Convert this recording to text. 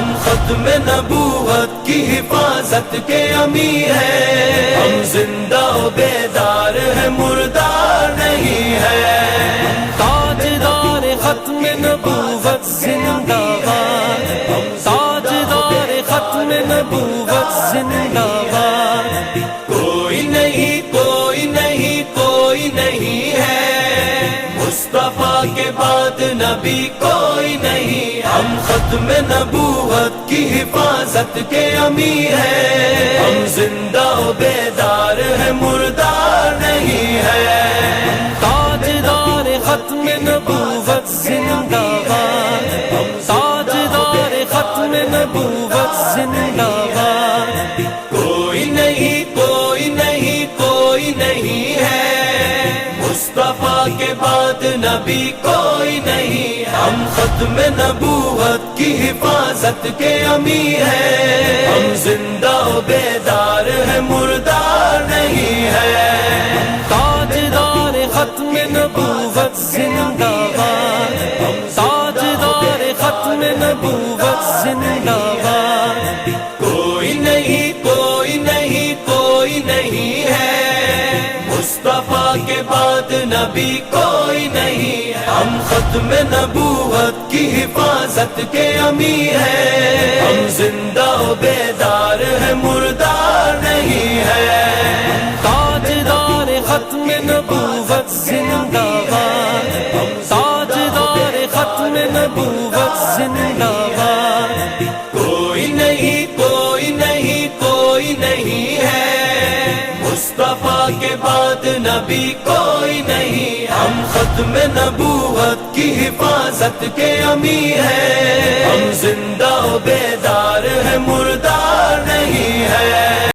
ہم ختم نبوت کی حفاظت کے امیر ہیں، ہم زندہ و بیدار ہیں مردار نہیں ہے، تاجدار ختم نبوت زندہ باد، تاجدار ختم نبوت زندہ باد، کوئی نہیں کوئی نہیں کوئی نہیں ہے، مصطفیٰ کے بعد نبی کوئی نہیں، ہم ختم نبوت کی حفاظت کے امیر ہیں، ہم زندہ و بیدار ہیں مردار نہیں ہے، تاجدار ختم نبوت زندہ باد، تاجدار ختم نبوت زندہ باد، کوئی نہیں کوئی نہیں کوئی نہیں ہے، مصطفیٰ کے بعد نبی کوئی نہیں، ہم ختم نبوت کی حفاظت کے امیر ہیں، ہم زندہ و بیدار ہیں مردار نہیں ہے، تاجدار ختم نبوت زندہ باد، تاجدار ختم نبوت زندہ باد، کوئی نہیں کوئی نہیں کوئی نہیں ہے، مصطفیٰ کے بعد نبی کوئی نہیں، ہم ختم نبوت کی حفاظت کے امیر ہیں، ہم زندہ و بیدار ہیں مردار نہیں ہے، تاجدار ختم نبوت زندہ باد، تاجدار ختم نبوت زندہ باد، کوئی نہیں کوئی نہیں کوئی نہیں ہے، مصطفیٰ کے بعد نبی کوئی نہیں، ہم ختم نبوت کی حفاظت کے امیر ہیں، ہم زندہ و بیدار ہیں مردار